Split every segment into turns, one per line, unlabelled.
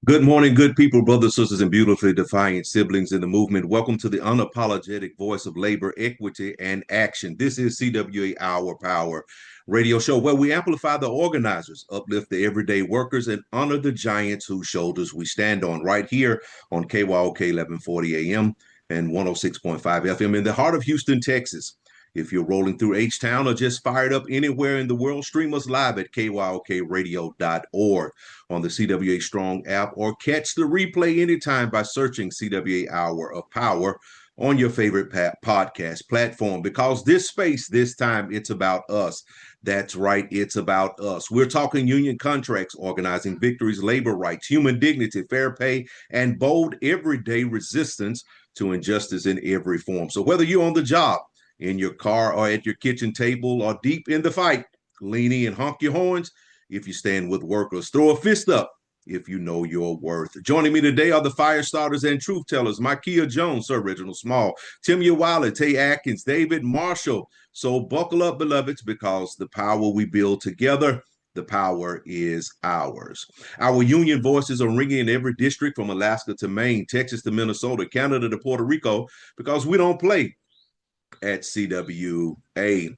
Good morning, good people, brothers, sisters, and beautifully defiant siblings in the movement. Welcome to the unapologetic voice of labor, equity, and action. This is CWA Our Power radio show where we amplify the organizers, uplift the everyday workers, and honor the giants whose shoulders we stand on right here on KYOK 1140 AM and 106.5 FM in the heart of Houston, Texas. If you're rolling through H-Town or just fired up anywhere in the world, stream us live at kyokradio.org on the CWA Strong app or catch the replay anytime by searching CWA Hour of Power on your favorite podcast platform. Because this space, this time, it's about us. That's right, it's about us. We're talking union contracts, organizing victories, labor rights, human dignity, fair pay, and bold everyday resistance to injustice in every form. So whether you're on the job, in your car, or at your kitchen table, or deep in the fight, lean in, honk your horns if you stand with workers. Throw a fist up if you know your worth. Joining me today are the fire starters and truth tellers, Mikeya Jones, Sir Reginald Small, Timmia Wiley, Tay Akins, David Marshall. So buckle up, beloveds, because the power we build together, the power is ours. Our union voices are ringing in every district from Alaska to Maine, Texas to Minnesota, Canada to Puerto Rico, because we don't play at CWA.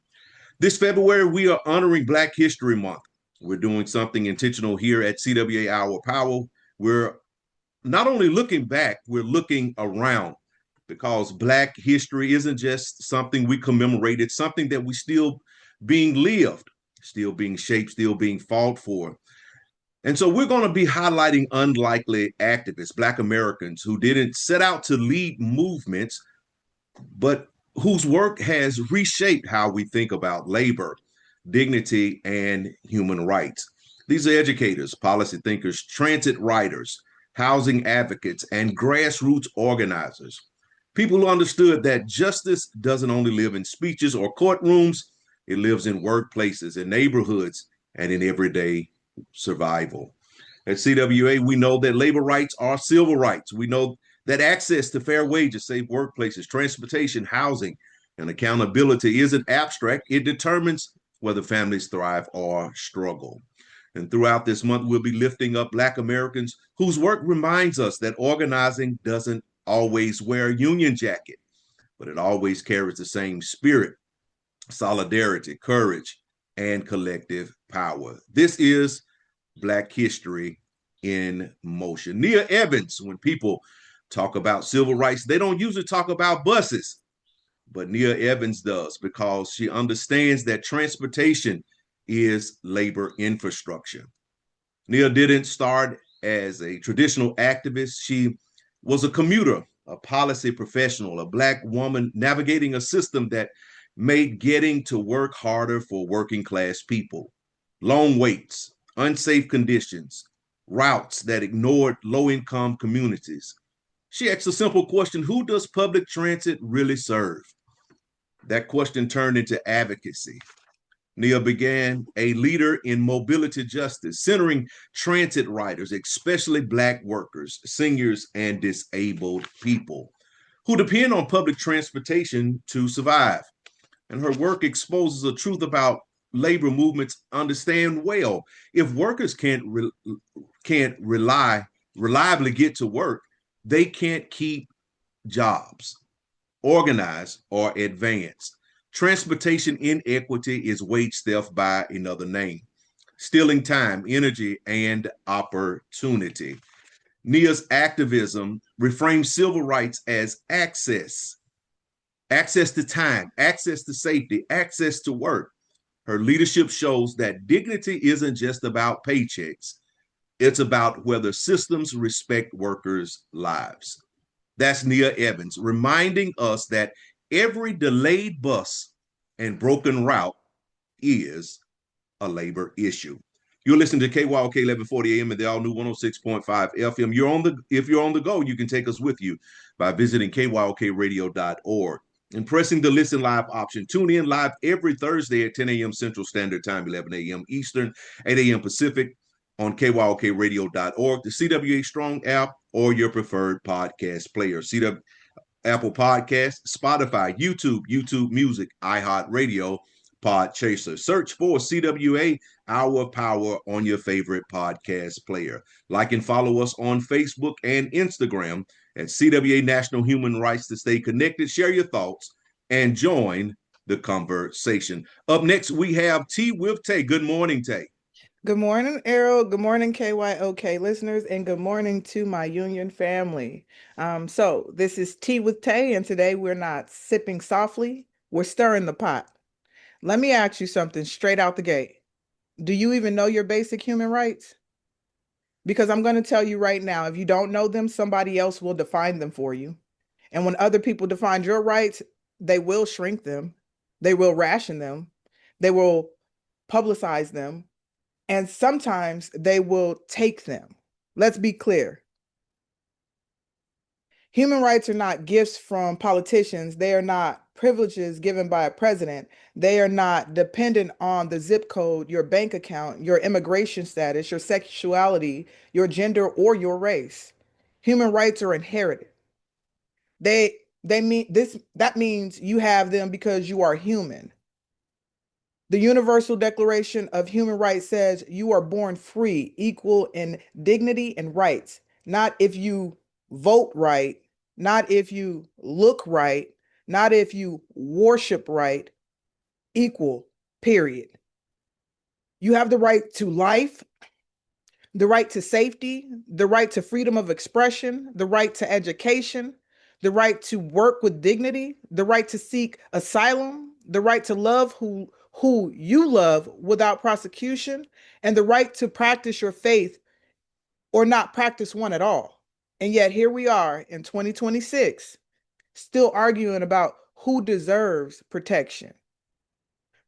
This February, we are honoring Black History Month. We're doing something intentional here at CWA Our Power. We're not only looking back, we're looking around because Black history isn't just something we commemorate, it's something that we still being lived, still being shaped, still being fought for. And so we're going to be highlighting unlikely activists, Black Americans who didn't set out to lead movements, but whose work has reshaped how we think about labor, dignity, and human rights. These are educators, policy thinkers, transit writers, housing advocates, and grassroots organizers. People who understood that justice doesn't only live in speeches or courtrooms, it lives in workplaces, in neighborhoods, and in everyday survival. At CWA, we know that labor rights are civil rights. We know that access to fair wages, safe workplaces, transportation, housing, and accountability isn't abstract. It determines whether families thrive or struggle. And throughout this month, we'll be lifting up Black Americans whose work reminds us that organizing doesn't always wear a union jacket, but it always carries the same spirit, solidarity, courage, and collective power. This is Black history in motion. Nia Evans, when people talk about civil rights, they don't usually talk about buses, but Nia Evans does because she understands that transportation is labor infrastructure. Nia didn't start as a traditional activist. She was a commuter, a policy professional, a Black woman navigating a system that made getting to work harder for working class people. Long waits, unsafe conditions, routes that ignored low-income communities. She asked a simple question: who does public transit really serve? That question turned into advocacy. Nia began a leader in mobility justice, centering transit riders, especially Black workers, seniors, and disabled people who depend on public transportation to survive. And her work exposes a truth about labor movements understand well. If workers can't reliably get to work, they can't keep jobs, organize, or advance. Transportation inequity is wage theft by another name, stealing time, energy, and opportunity. Nia's activism reframes civil rights as access to time, access to safety, access to work. Her leadership shows that dignity isn't just about paychecks. It's about whether systems respect workers' lives. That's Nia Evans, reminding us that every delayed bus and broken route is a labor issue. You're listening to KYOK 1140 AM and the all-new 106.5 FM. If you're on the go, you can take us with you by visiting kyokradio.org and pressing the listen live option. Tune in live every Thursday at 10 a.m. Central Standard Time, 11 a.m. Eastern, 8 a.m. Pacific on kyokradio.org, the CWA Strong app, or your preferred podcast player. Apple Podcasts, Spotify, YouTube Music, iHeartRadio, Pod Chaser. Search for CWA Our Power on your favorite podcast player. Like and follow us on Facebook and Instagram at CWA National Human Rights to stay connected. Share your thoughts and join the conversation. Up next, we have Tea with Tay. Good morning, Tay.
Good morning, Errol. Good morning, KYOK listeners, and good morning to my union family. So this is Tea with Tay, and today we're not sipping softly, we're stirring the pot. Let me ask you something straight out the gate. Do you even know your basic human rights? Because I'm going to tell you right now, if you don't know them, somebody else will define them for you. And when other people define your rights, they will shrink them, they will ration them, they will publicize them, and sometimes they will take them. Let's be clear. Human rights are not gifts from politicians. They are not privileges given by a president. They are not dependent on the zip code, your bank account, your immigration status, your sexuality, your gender, or your race. Human rights are inherited. They mean this, that means you have them because you are human. The Universal Declaration of Human Rights says you are born free, equal in dignity and rights, not if you vote right, not if you look right, not if you worship right, equal, period. You have the right to life, the right to safety, the right to freedom of expression, the right to education, the right to work with dignity, the right to seek asylum, the right to love who you love without prosecution, and the right to practice your faith or not practice one at all. And yet here we are in 2026, still arguing about who deserves protection.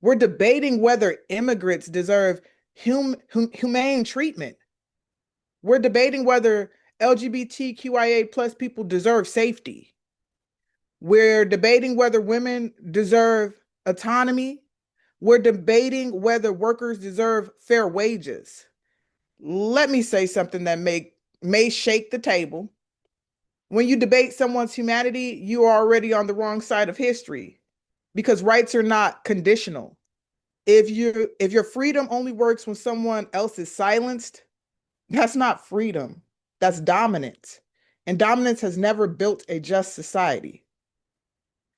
We're debating whether immigrants deserve humane treatment. We're debating whether LGBTQIA plus people deserve safety. We're debating whether women deserve autonomy. We're debating whether workers deserve fair wages. Let me say something that may shake the table. When you debate someone's humanity, you are already on the wrong side of history because rights are not conditional. If your freedom only works when someone else is silenced, that's not freedom. That's dominance. And dominance has never built a just society.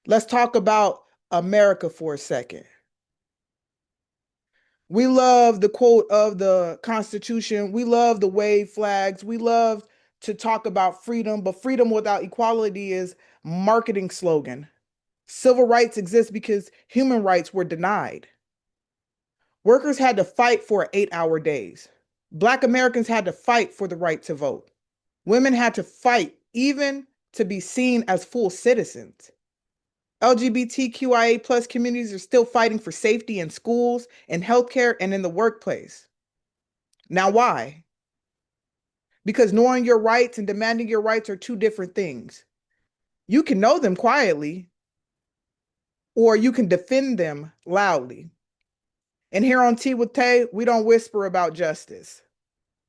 Let's talk about America for a second. We love the quote of the Constitution. We love the wave flags. We love to talk about freedom, but freedom without equality is marketing slogan. Civil rights exist because human rights were denied. Workers had to fight for 8-hour days. Black Americans had to fight for the right to vote. Women had to fight even to be seen as full citizens. LGBTQIA plus communities are still fighting for safety in schools, in healthcare, and in the workplace. Now, why? Because knowing your rights and demanding your rights are two different things. You can know them quietly, or you can defend them loudly. And here on Tea with Tay, we don't whisper about justice.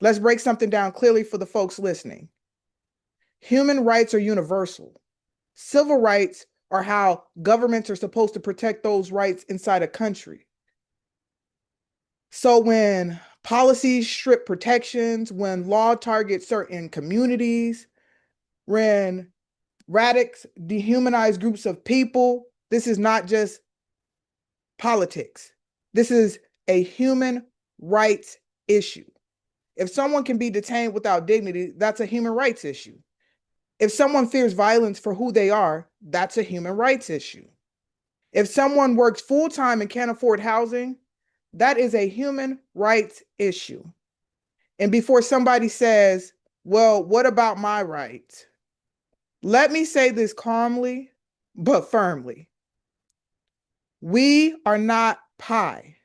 Let's break something down clearly for the folks listening. Human rights are universal. Civil rights are how governments are supposed to protect those rights inside a country. So when policies strip protections, when law targets certain communities, when radicals dehumanize groups of people, this is not just politics. This is a human rights issue. If someone can be detained without dignity, that's a human rights issue. If someone fears violence for who they are, that's a human rights issue. If someone works full-time and can't afford housing, that is a human rights issue. And before somebody says, well, what about my rights? Let me say this calmly, but firmly. We are not pie.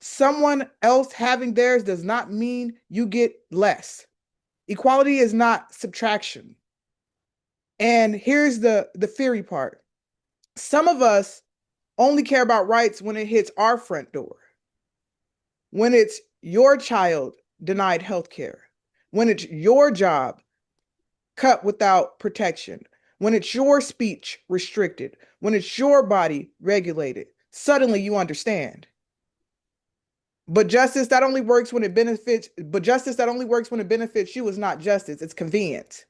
Someone else having theirs does not mean you get less. Equality is not subtraction. And here's the theory part. Some of us only care about rights when it hits our front door. When it's your child denied health care. When it's your job cut without protection. When it's your speech restricted. When it's your body regulated. suddenly you understand. But justice that only works when it benefits, but justice that only works when it benefits you is not justice, it's convenient.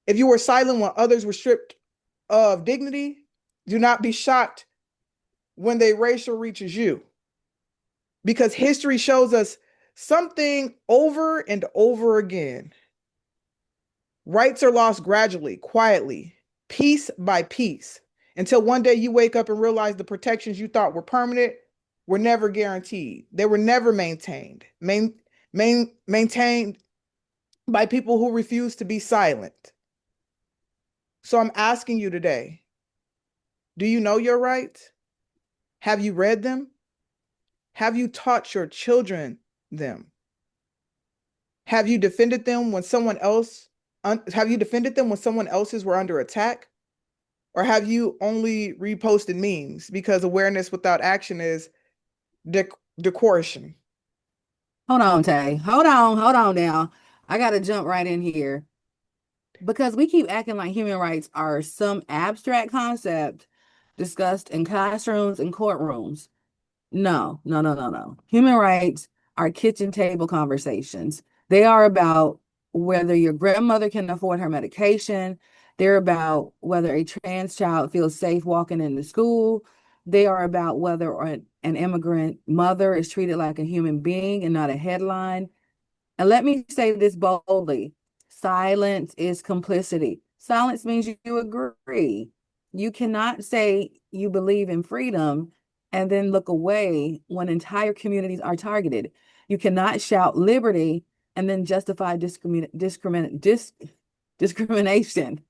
If you were silent when others were stripped of dignity, do not be shocked when the erasure reaches you. Because history shows us something over and over again. Rights are lost gradually, quietly, piece by piece, until one day you wake up and realize the protections you thought were permanent were never guaranteed. They were never maintained by people who refuse to be silent. So I'm asking you today, do you know your rights? Have you read them? Have you taught your children them? Have you defended them when someone else have you defended them when someone else's were under attack? Or have you only reposted memes because awareness without action is decoration?
Hold on, Tay. Hold on now. I gotta jump right in here because we keep acting like human rights are some abstract concept discussed in classrooms and courtrooms. No, no, no, no, no. Human rights are kitchen table conversations. They are about whether your grandmother can afford her medication. They're about whether a trans child feels safe walking into school. They are about whether an immigrant mother is treated like a human being and not a headline. And let me say this boldly: silence is complicity. Silence means you agree. You cannot say you believe in freedom and then look away when entire communities are targeted. You cannot shout liberty and then justify discrimination.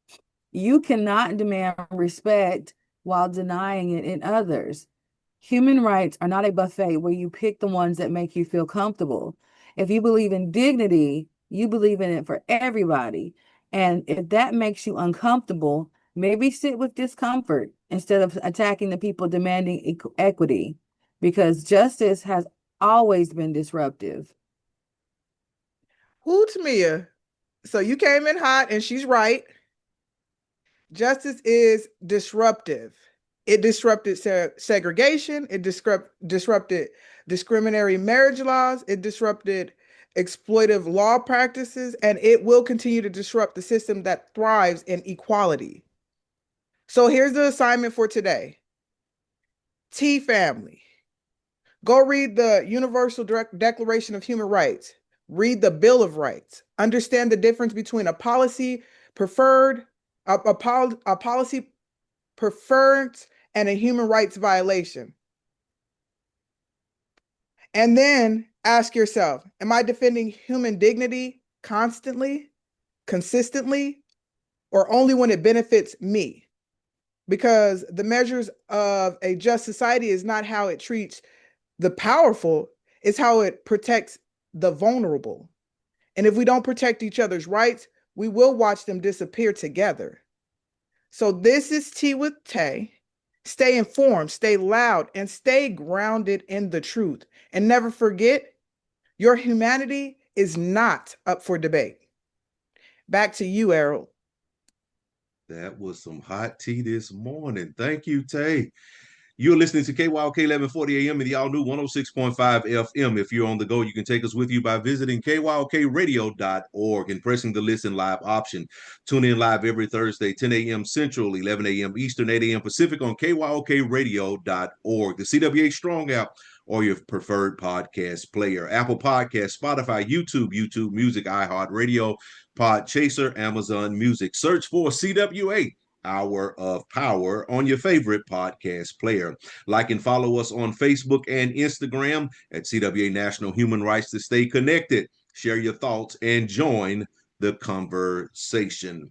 You cannot demand respect while denying it in others. Human rights are not a buffet where you pick the ones that make you feel comfortable. If you believe in dignity, you believe in it for everybody. And if that makes you uncomfortable, maybe sit with discomfort instead of attacking the people demanding equity, because justice has always been disruptive.
Who, Timmia? So you came in hot, and she's right. Justice is disruptive. It disrupted segregation. It disrupted discriminatory marriage laws. It disrupted exploitive law practices, and it will continue to disrupt the system that thrives in equality. So here's the assignment for today. T family, go read the Universal Declaration of Human Rights. Read the Bill of Rights. Understand the difference between a policy preferred, a policy preference, and a human rights violation. And then ask yourself, am I defending human dignity constantly, consistently, or only when it benefits me? Because the measures of a just society is not how it treats the powerful, it's how it protects the vulnerable. And if we don't protect each other's rights, we will watch them disappear together. So this is Tea with Tay. Stay informed, stay loud, and stay grounded in the truth. And never forget, your humanity is not up for debate. Back to you, Errol.
That was some hot tea this morning. Thank you, Tay. You're listening to KYOK 1140 AM and the all new 106.5 FM. If you're on the go, you can take us with you by visiting kyokradio.org and pressing the listen live option. Tune in live every Thursday, 10 a.m. Central, 11 a.m. Eastern, 8 a.m. Pacific on kyokradio.org, the CWA Strong app, or your preferred podcast player. Apple Podcasts, Spotify, YouTube Music, iHeartRadio, Podchaser, Amazon Music. Search for CWA Hour of Power on your favorite podcast player. Like and follow us on Facebook and Instagram at CWA National Human Rights to stay connected. Share your thoughts and join the conversation.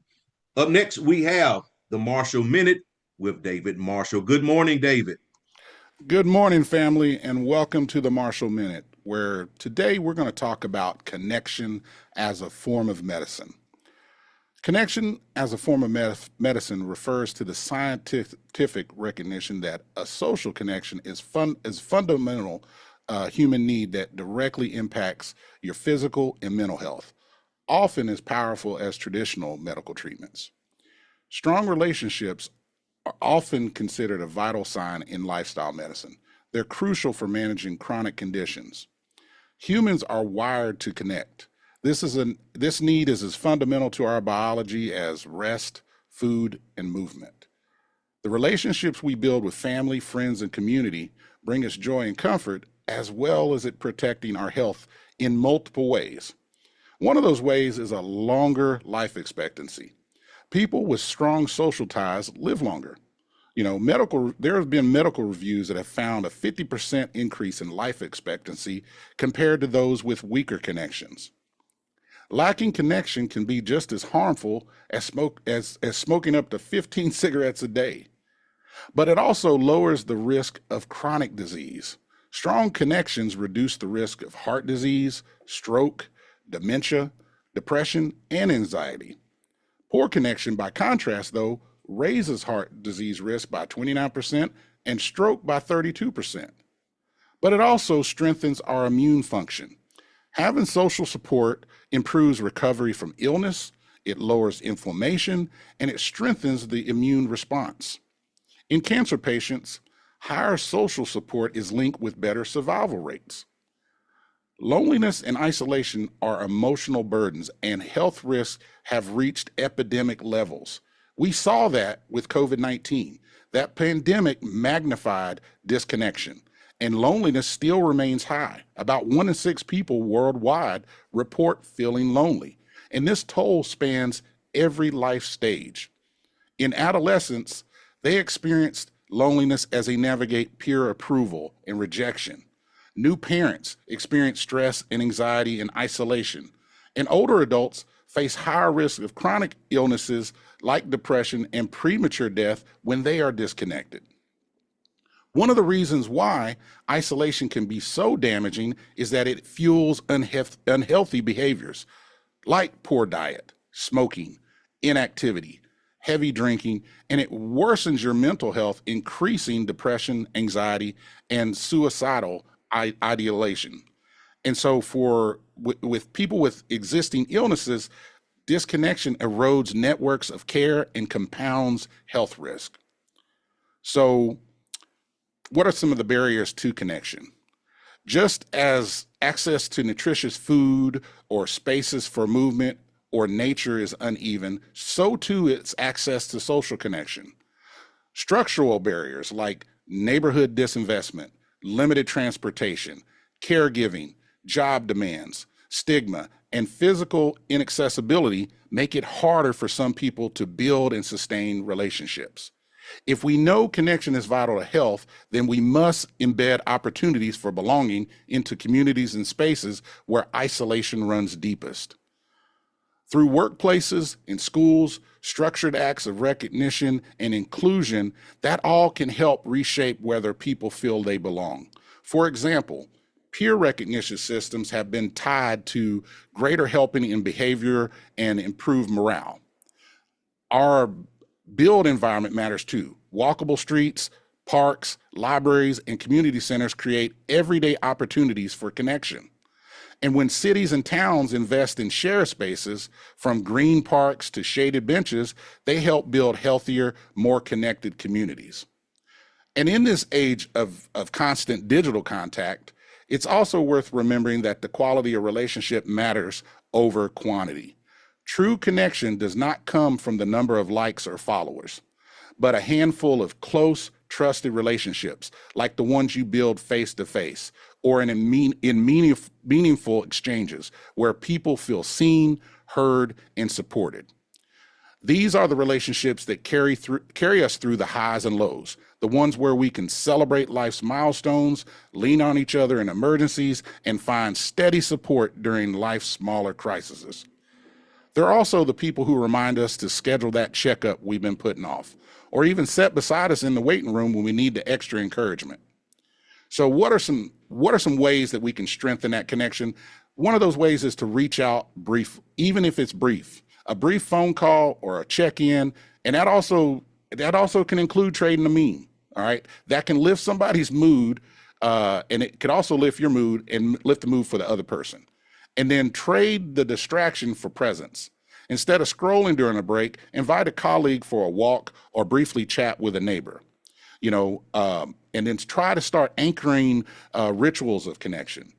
Up next, we have the Marshall Minute with David Marshall. Good morning, David.
Good morning, family, and welcome to the Marshall Minute, where today we're going to talk about connection as a form of medicine. Connection as a form of medicine refers to the scientific recognition that a social connection is fundamental human need that directly impacts your physical and mental health, often as powerful as traditional medical treatments. Strong relationships are often considered a vital sign in lifestyle medicine. They're crucial for managing chronic conditions. Humans are wired to connect. This need is as fundamental to our biology as rest, food, and movement. The relationships we build with family, friends, and community bring us joy and comfort, as well as it protecting our health in multiple ways. One of those ways is a longer life expectancy. People with strong social ties live longer. There have been medical reviews that have found a 50% increase in life expectancy compared to those with weaker connections. Lacking connection can be just as harmful as smoking up to 15 cigarettes a day. But it also lowers the risk of chronic disease. Strong connections reduce the risk of heart disease, stroke, dementia, depression, and anxiety. Poor connection, by contrast, though, raises heart disease risk by 29% and stroke by 32%. But it also strengthens our immune function. Having social support improves recovery from illness, it lowers inflammation, and it strengthens the immune response. In cancer patients, higher social support is linked with better survival rates. Loneliness and isolation are emotional burdens, and health risks have reached epidemic levels. We saw that with COVID-19. That pandemic magnified disconnection, and loneliness still remains high. About 1 in 6 people worldwide report feeling lonely, and this toll spans every life stage. In adolescence, they experienced loneliness as they navigate peer approval and rejection. New parents experience stress and anxiety and isolation, and older adults face higher risk of chronic illnesses like depression and premature death when they are disconnected. One of the reasons why isolation can be so damaging is that it fuels unhealthy behaviors like poor diet, smoking, inactivity, heavy drinking, and it worsens your mental health, increasing depression, anxiety, and suicidal ideation. And so with people with existing illnesses, disconnection erodes networks of care and compounds health risk. So what are some of the barriers to connection? Just as access to nutritious food or spaces for movement or nature is uneven, so too is access to social connection. Structural barriers like neighborhood disinvestment, limited transportation, caregiving, job demands, stigma, and physical inaccessibility make it harder for some people to build and sustain relationships. If we know connection is vital to health, then we must embed opportunities for belonging into communities and spaces where isolation runs deepest. Through workplaces and schools, structured acts of recognition and inclusion, that all can help reshape whether people feel they belong. For example, peer recognition systems have been tied to greater helping in behavior and improved morale. Our build environment matters too. Walkable streets, parks, libraries, and community centers create everyday opportunities for connection. And when cities and towns invest in shared spaces, from green parks to shaded benches, they help build healthier, more connected communities. And in this age of constant digital contact, it's also worth remembering that the quality of relationship matters over quantity. True connection does not come from the number of likes or followers, but a handful of close, trusted relationships, like the ones you build face-to-face, or in meaningful exchanges where people feel seen, heard, and supported. These are the relationships that carry us through the highs and lows, the ones where we can celebrate life's milestones, lean on each other in emergencies, and find steady support during life's smaller crises. They're also the people who remind us to schedule that checkup we've been putting off, or even sit beside us in the waiting room when we need the extra encouragement. So what are some ways that we can strengthen that connection? One of those ways is to reach out brief, even if it's brief, a brief phone call or a check-in, and that also can include trading a meme. All right, that can lift somebody's mood, and it could also lift your mood and lift the mood for the other person. And then trade the distraction for presence. Instead of scrolling during a break, invite a colleague for a walk or briefly chat with a neighbor. And then try to start anchoring rituals of connection.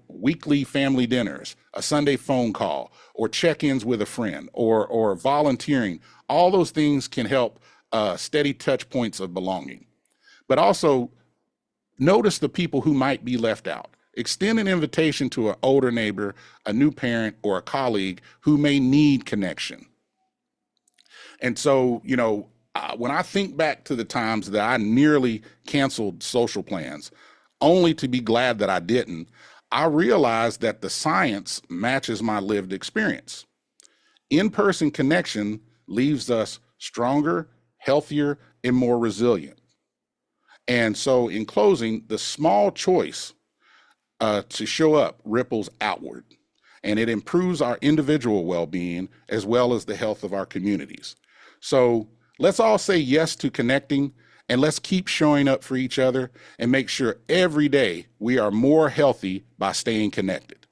Weekly family dinners, a Sunday phone call, or check-ins with a friend, or volunteering. All those things can help steady touch points of belonging. But also notice the people who might be left out. Extend an invitation to an older neighbor, a new parent, or a colleague who may need connection. And so, when I think back to the times that I nearly canceled social plans, only to be glad that I didn't, I realized that the science matches my lived experience. In-person connection leaves us stronger, healthier, and more resilient. And so in closing, the small choice to show up ripples outward, and it improves our individual well-being as well as the health of our communities. So let's all say yes to connecting, and let's keep showing up for each other and make sure every day we are more healthy by staying connected.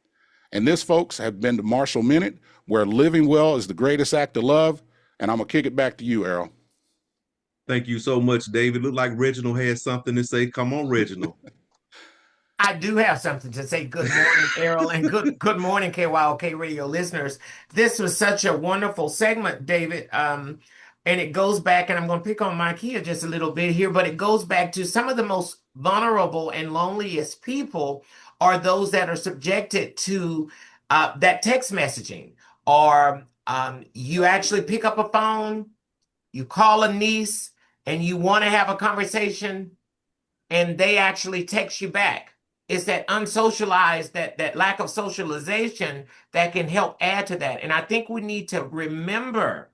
And this, folks, have been the Marshall Minute, where living well is the greatest act of love. And I'm going to kick it back to you, Errol.
Thank you so much, David. Look like Reginald has something to say. Come on, Reginald.
I do have something to say. Good morning, Errol, and good morning, KYOK radio listeners. This was such a wonderful segment, David. And it goes back, and I'm going to pick on Mikeya just a little bit here, but it goes back to some of the most vulnerable and loneliest people are those that are subjected to that text messaging, or you actually pick up a phone, you call a niece, and you want to have a conversation, and they actually text you back. It's that unsocialized, that lack of socialization that can help add to that. And I think we need to remember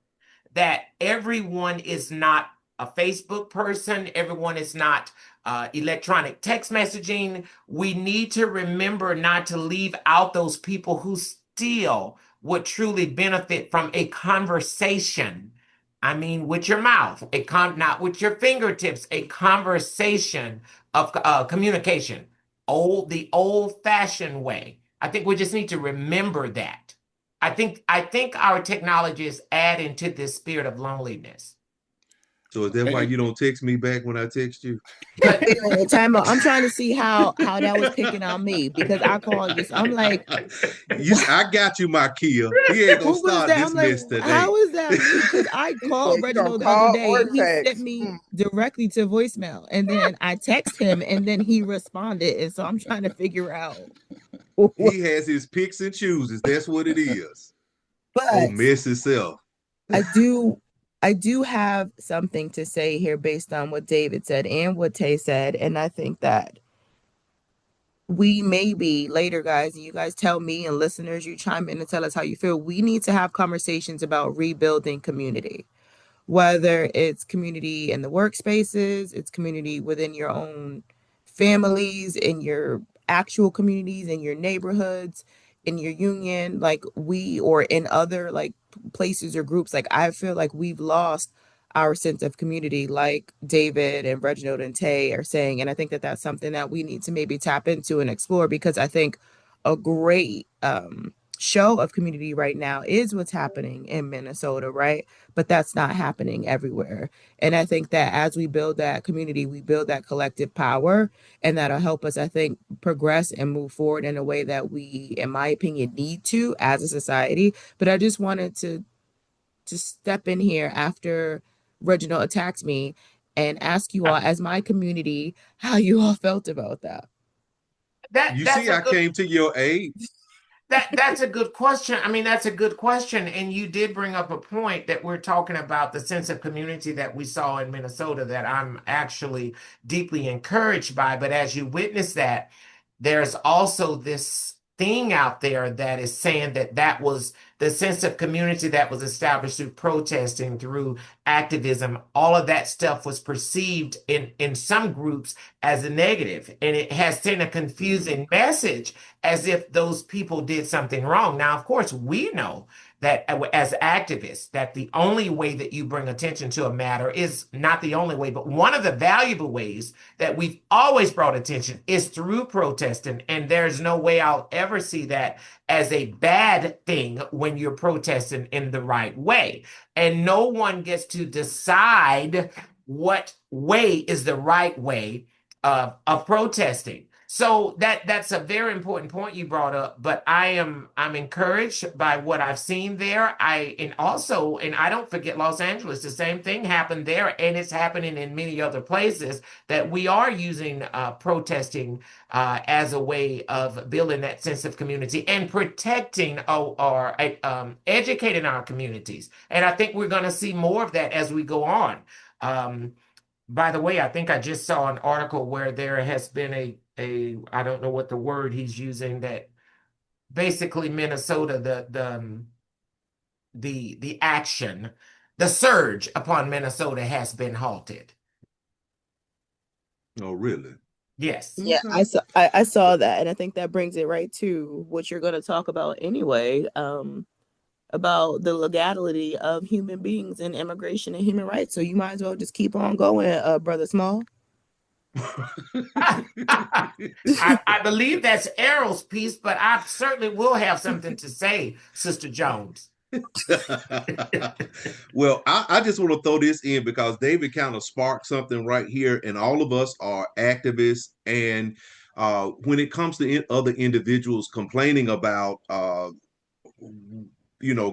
that everyone is not a Facebook person. Everyone is not electronic text messaging. We need to remember not to leave out those people who still would truly benefit from a conversation. I mean, with your mouth, not with your fingertips, a conversation of communication. The old-fashioned way. I think we just need to remember that. I think our technology is adding to this spirit of loneliness.
So is that why you don't text me back when I text you?
Time out. I'm trying to see how that was picking on me, because I called you. So I'm like,
I got you, Mikeya. He ain't gonna start this mess today.
How is that? Because I called Reginald the other day. He sent me directly to voicemail, and then I text him, and then he responded. And so I'm trying to figure out.
He has his picks and chooses. That's what it is.
But
mess itself.
I do have something to say here based on what David said and what Tay said. And I think that we maybe later, guys, and you guys tell me, and listeners, you chime in and tell us how you feel. We need to have conversations about rebuilding community, whether it's community in the workspaces, it's community within your own families, in your actual communities, in your neighborhoods, in your union, or in other places or groups. I feel like we've lost our sense of community, like David and Reginald and Tay are saying. And I think that that's something that we need to maybe tap into and explore, because I think a great show of community right now is what's happening in Minnesota, right? But that's not happening everywhere. And I think that as we build that community, we build that collective power, and that'll help us, I think, progress and move forward in a way that we, in my opinion, need to as a society. But I just wanted to step in here after Reginald attacked me and ask you all, as my community, how you all felt about that.
I came to your aid.
That's a good question. I mean, that's a good question. And you did bring up a point that we're talking about the sense of community that we saw in Minnesota that I'm actually deeply encouraged by. But as you witness that, there's also this thing out there that is saying that was the sense of community that was established through protesting, through activism. All of that stuff was perceived in some groups as a negative, and it has sent a confusing message as if those people did something wrong. Now, of course, we know that as activists, that the only way that you bring attention to a matter is not the only way, but one of the valuable ways that we've always brought attention is through protesting. And there's no way I'll ever see that as a bad thing when you're protesting in the right way. And no one gets to decide what way is the right way of protesting. So that's a very important point you brought up, but I'm encouraged by what I've seen there. And I don't forget Los Angeles, the same thing happened there, and it's happening in many other places, that we are using protesting as a way of building that sense of community and protecting or educating our communities. And I think we're going to see more of that as we go on. By the way, I think I just saw an article where there has been I don't know what the word he's using, that basically Minnesota, the action, the surge upon Minnesota has been halted.
Oh, really?
Yes.
Yeah, I saw that, and I think that brings it right to what you're going to talk about anyway, about the legality of human beings and immigration and human rights. So you might as well just keep on going, Brother Small.
I believe that's Errol's piece, but I certainly will have something to say, Sister Jones.
Well, I just want to throw this in because David kind of sparked something right here, and all of us are activists. And when it comes to other individuals complaining about,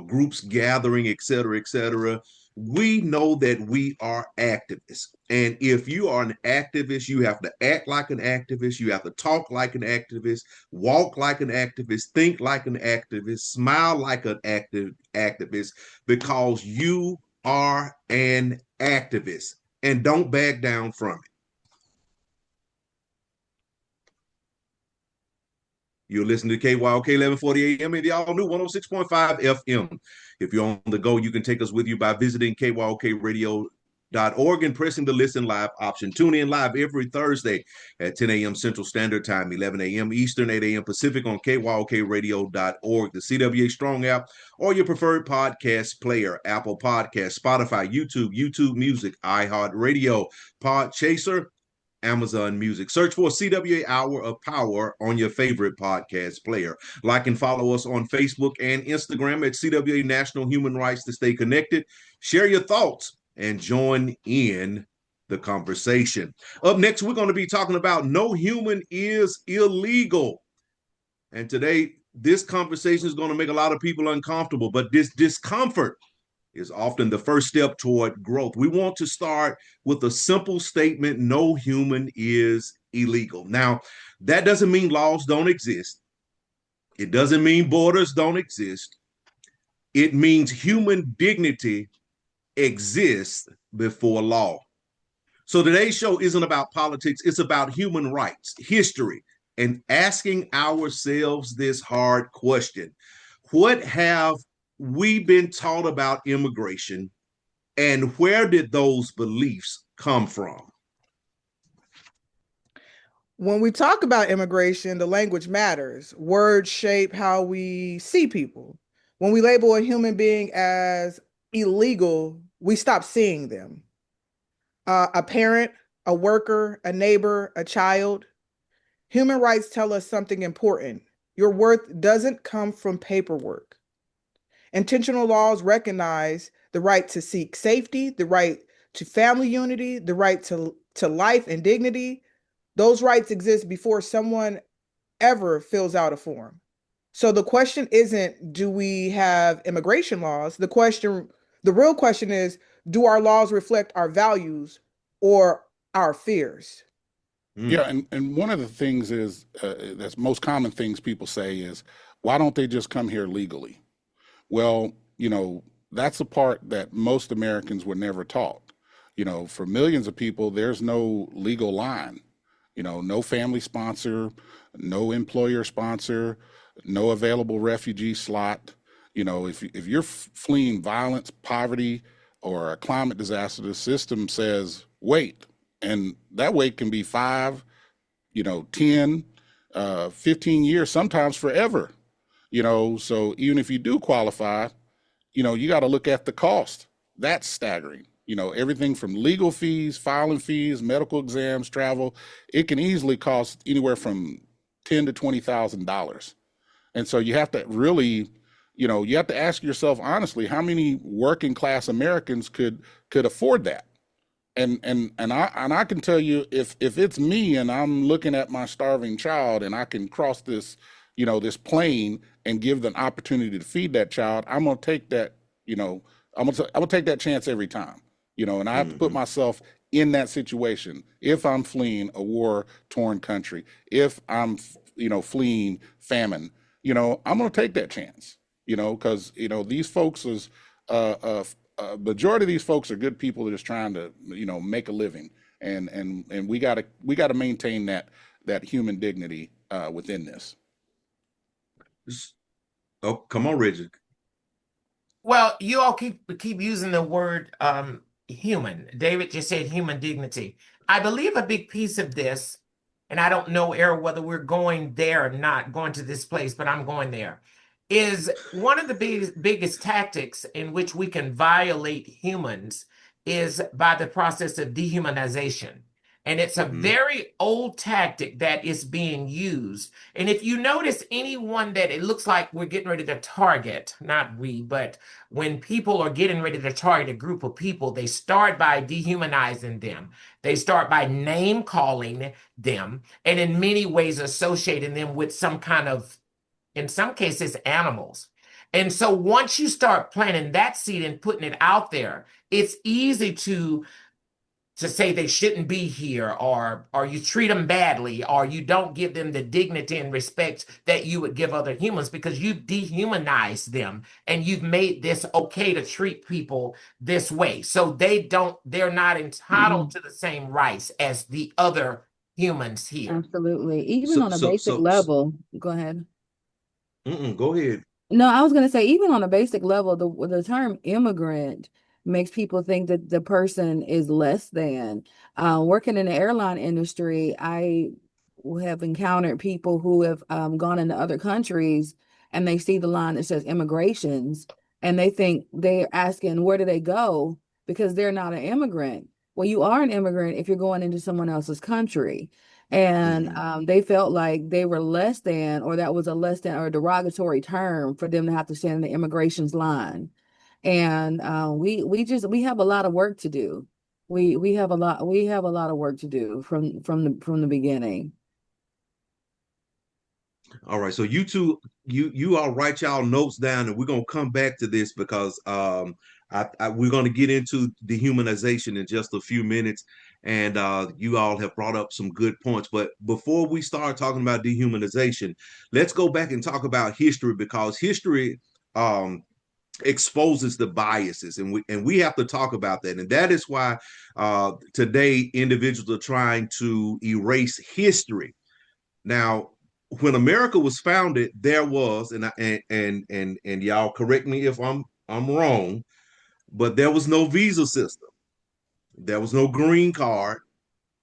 groups gathering, et cetera, we know that we are activists. And if you are an activist, you have to act like an activist, you have to talk like an activist, walk like an activist, think like an activist, smile like an activist, because you are an activist, and don't back down from it. You're listening to KYOK 1140 AM and the all-new 106.5 FM. If you're on the go, you can take us with you by visiting kyokradio.org and pressing the Listen Live option. Tune in live every Thursday at 10 a.m. Central Standard Time, 11 a.m. Eastern, 8 a.m. Pacific on kyokradio.org, the CWA Strong app, or your preferred podcast player, Apple Podcasts, Spotify, YouTube Music, iHeartRadio, Podchaser, Amazon Music. Search for CWA Hour of Power on your favorite podcast player. Like and follow us on Facebook and Instagram at CWA National Human Rights to stay connected. Share your thoughts and join in the conversation. Up next, we're going to be talking about no human is illegal. And today, this conversation is going to make a lot of people uncomfortable, but this discomfort is often the first step toward growth. We want to start with a simple statement: no human is illegal. Now, that doesn't mean laws don't exist. It doesn't mean borders don't exist. It means human dignity exists before law. So today's show isn't about politics. It's about human rights, history, and asking ourselves this hard question: what have we been taught about immigration, and where did those beliefs come from?
When we talk about immigration, the language matters. Words shape how we see people. When we label a human being as illegal, we stop seeing them. A parent, a worker, a neighbor, a child. Human rights tell us something important. Your worth doesn't come from paperwork. Intentional laws recognize the right to seek safety, the right to family unity, the right to life and dignity. Those rights exist before someone ever fills out a form. So the question isn't, do we have immigration laws? The real question is, do our laws reflect our values or our fears?
Yeah, and one of the things is, that's most common things people say is, why don't they just come here legally? Well, that's a part that most Americans were never taught. For millions of people, there's no legal line. No family sponsor, no employer sponsor, no available refugee slot. If you're fleeing violence, poverty, or a climate disaster, the system says wait, and that wait can be 5, 10, 15 years, sometimes forever. So even if you do qualify, you got to look at the cost. That's staggering. Everything from legal fees, filing fees, medical exams, travel, it can easily cost anywhere from $10,000 to $20,000. And so you have to really, you have to ask yourself honestly, how many working class Americans could afford that? And I can tell you, if it's me and I'm looking at my starving child and I can cross this, plane and give the opportunity to feed that child, I'm gonna take that, I'm gonna take that chance every time, and I have to put myself in that situation. If I'm fleeing a war-torn country, if I'm, fleeing famine, I'm gonna take that chance, because these folks is majority of these folks are good people that are just trying to make a living, and we gotta maintain that human dignity within this.
Oh, come on, Reggie.
Well, you all keep using the word human. David just said human dignity. I believe a big piece of this, and I don't know, Errol, whether we're going there or not, going to this place, but I'm going there, is one of the biggest tactics in which we can violate humans is by the process of dehumanization. And it's a very old tactic that is being used. And if you notice anyone that it looks like we're getting ready to target, not we, but when people are getting ready to target a group of people, they start by dehumanizing them. They start by name calling them, and in many ways associating them with some kind of, in some cases, animals. And so once you start planting that seed and putting it out there, it's easy to say they shouldn't be here, or you treat them badly, or you don't give them the dignity and respect that you would give other humans, because you've dehumanized them and you've made this okay to treat people this way. So they're not entitled to the same rights as the other humans here.
Absolutely. Even on a basic level, go ahead.
Go ahead.
No, I was going to say, even on a basic level, the term immigrant makes people think that the person is less than. Working in the airline industry, I have encountered people who have gone into other countries and they see the line that says immigrations and they think they're asking, where do they go? Because they're not an immigrant. Well, you are an immigrant if you're going into someone else's country. And they felt like they were less than, or that was a less than or a derogatory term for them to have to stand in the immigrations line. And we have a lot of work to do. We have a lot of work to do from the beginning.
All right, so you two, you all write y'all notes down, and we're gonna come back to this because we're gonna get into dehumanization in just a few minutes, and you all have brought up some good points. But before we start talking about dehumanization, let's go back and talk about history, because history exposes the biases, and we have to talk about that, and that is why today individuals are trying to erase history. Now, when America was founded, there was, and y'all correct me if I'm wrong, but there was no visa system, there was no green card,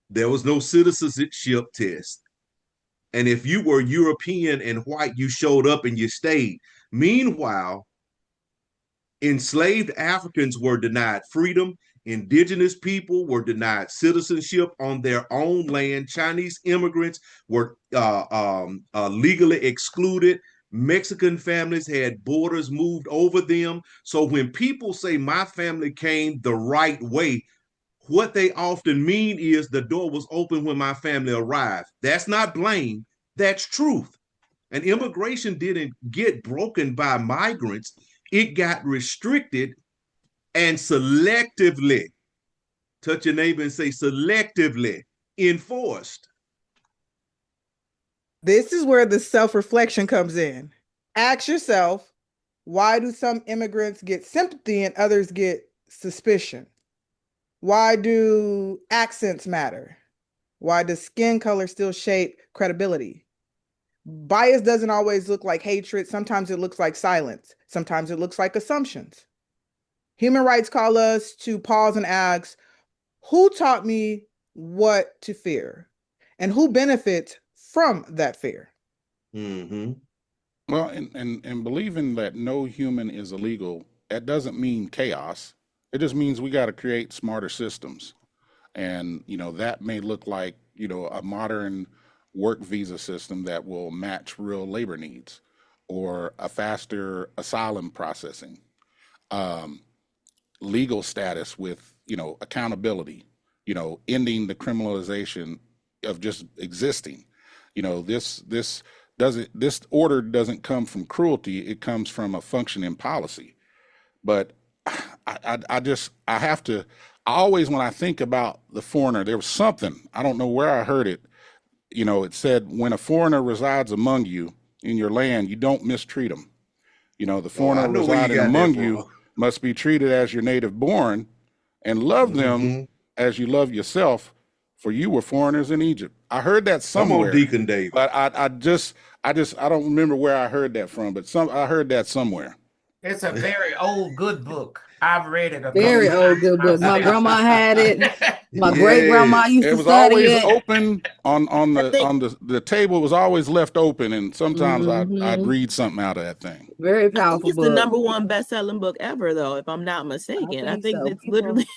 there was no citizenship test, and if you were European and white, you showed up and you stayed. Meanwhile, enslaved Africans were denied freedom. Indigenous people were denied citizenship on their own land. Chinese immigrants were legally excluded. Mexican families had borders moved over them. So when people say my family came the right way, what they often mean is the door was open when my family arrived. That's not blame, that's truth. And immigration didn't get broken by migrants, it got restricted and selectively, touch your neighbor and say selectively enforced.
This is where the self-reflection comes in. Ask yourself, why do some immigrants get sympathy and others get suspicion? Why do accents matter? Why does skin color still shape credibility? Bias doesn't always look like hatred. Sometimes it looks like silence. Sometimes it looks like assumptions. Human rights call us to pause and ask, who taught me what to fear? And who benefits from that fear?
Well, and believing that no human is illegal that doesn't mean chaos. It just means we got to create smarter systems. And, that may look like, a modern work visa system that will match real labor needs, or a faster asylum processing, um, legal status with, accountability, ending the criminalization of just existing. This order doesn't come from cruelty. It comes from a functioning policy. But I have to, I always, when I think about the foreigner, there was something, I don't know where I heard it. It said, when a foreigner resides among you in your land, you don't mistreat them. The
Oh, I
foreigner
know where you
residing
got that
among
from.
you must be treated as your native born, and love them
Hmm.
as you love yourself, for you were foreigners in Egypt. I heard that
Come on,
somewhere,
Deacon David.
but I don't remember where I heard that from, but I heard that somewhere.
It's a very old good book. I've read it a couple
Very old
times
good book. My grandma had it. My great grandma
Yes.
used
It
to
was
study
always
it.
open on
I
the
think
the table was always left open, and sometimes I'd
Hmm.
read something out of that thing.
Very
I think
powerful
it's the
book.
#1 best-selling book ever, though, if I'm not
I
mistaken. I
think
think
so.
it's literally